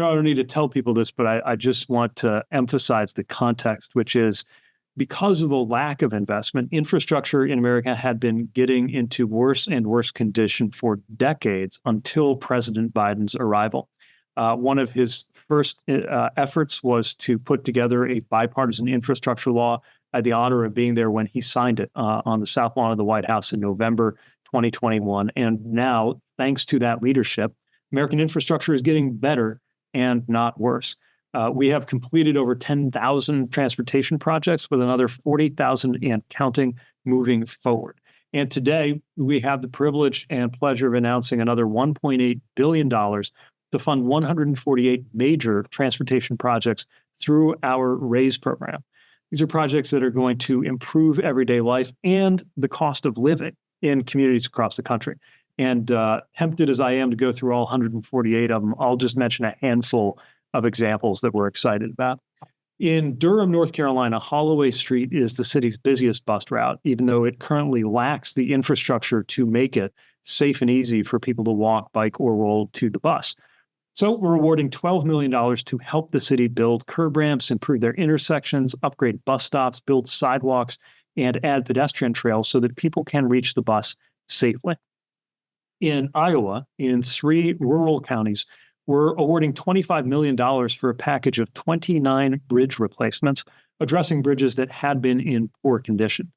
I don't need to tell people this, but I just want to emphasize the context, which is because of the lack of investment, infrastructure in America had been getting into worse and worse condition for decades until President Biden's arrival. One of his first efforts was to put together a bipartisan infrastructure law. I had the honor of being there when he signed it on the South Lawn of the White House in November 2021. And now, thanks to that leadership, American infrastructure is getting better and not worse. We have completed over 10,000 transportation projects with another 40,000 and counting moving forward. And today, we have the privilege and pleasure of announcing another $1.8 billion to fund 148 major transportation projects through our RAISE program. These are projects that are going to improve everyday life and the cost of living in communities across the country. And tempted as I am to go through all 148 of them, I'll just mention a handful of examples that we're excited about. In Durham, North Carolina, Holloway Street is the city's busiest bus route, even though it currently lacks the infrastructure to make it safe and easy for people to walk, bike, or roll to the bus. So we're awarding $12 million to help the city build curb ramps, improve their intersections, upgrade bus stops, build sidewalks, and add pedestrian trails so that people can reach the bus safely. In Iowa, in 3 rural counties, we're awarding $25 million for a package of 29 bridge replacements, addressing bridges that had been in poor condition.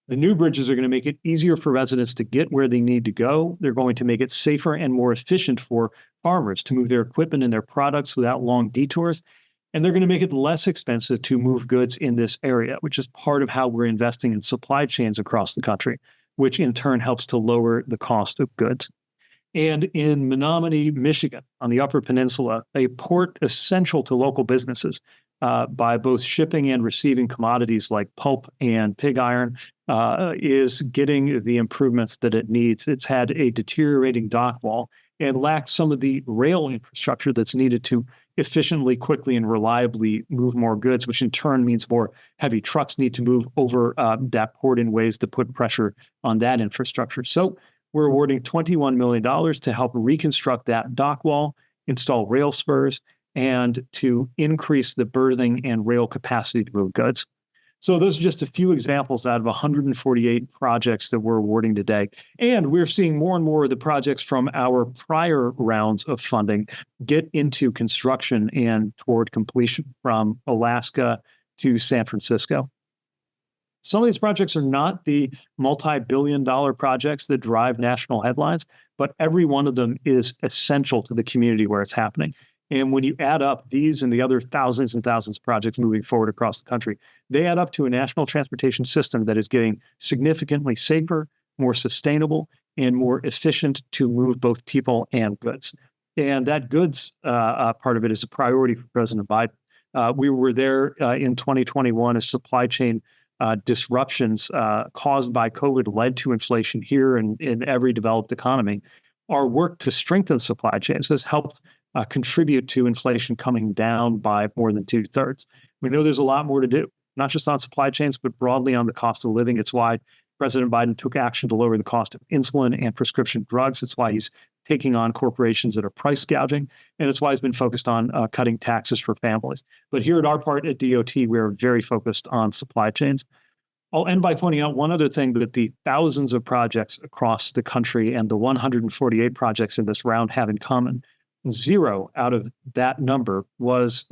The new bridges are going to make it easier for residents to get where they need to go. They're going to make it safer and more efficient for farmers to move their equipment and their products without long detours. And they're going to make it less expensive to move goods in this area, which is part of how we're investing in supply chains across the country, which in turn helps to lower the cost of goods. And in Menominee, Michigan, on the Upper Peninsula, a port essential to local businesses by both shipping and receiving commodities like pulp and pig iron is getting the improvements that it needs. It's had a deteriorating dock wall and lacks some of the rail infrastructure that's needed to efficiently, quickly, and reliably move more goods, which in turn means more heavy trucks need to move over that port in ways that put pressure on that infrastructure. So we're awarding $21 million to help reconstruct that dock wall, install rail spurs, and to increase the berthing and rail capacity to move goods. So those are just a few examples out of 148 projects that we're awarding today. And we're seeing more and more of the projects from our prior rounds of funding get into construction and toward completion, from Alaska to San Francisco. Some of these projects are not the multi-billion-dollar projects that drive national headlines, but every one of them is essential to the community where it's happening. And when you add up these and the other thousands and thousands of projects moving forward across the country, they add up to a national transportation system that is getting significantly safer, more sustainable, and more efficient to move both people and goods. And that goods part of it is a priority for President Biden. We were there in 2021 as supply chain disruptions caused by COVID led to inflation here and in every developed economy. Our work to strengthen supply chains has helped contribute to inflation coming down by more than 2/3. We know there's a lot more to do, not just on supply chains, but broadly on the cost of living. It's why President Biden took action to lower the cost of insulin and prescription drugs. It's why he's taking on corporations that are price gouging. And it's why he's been focused on cutting taxes for families. But here at our part at DOT, we're very focused on supply chains. I'll end by pointing out one other thing that the thousands of projects across the country and the 148 projects in this round have in common. 0 out of that number was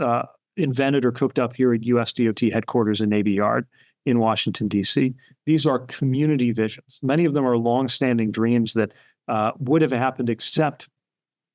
invented or cooked up here at US DOT headquarters in Navy Yard in Washington, D.C. These are community visions. Many of them are longstanding dreams that would have happened except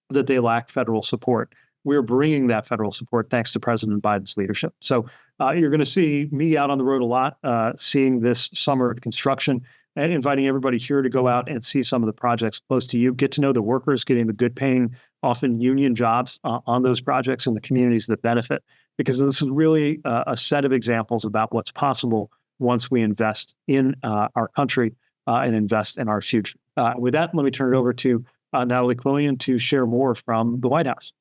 that they lack federal support. We're bringing that federal support thanks to President Biden's leadership. So you're going to see me out on the road a lot, seeing this summer of construction and inviting everybody here to go out and see some of the projects close to you, get to know the workers, getting the good paying, often union jobs on those projects and the communities that benefit, because this is really a set of examples about what's possible once we invest in our country and invest in our future. With that, let me turn it over to Natalie Quillian to share more from the White House.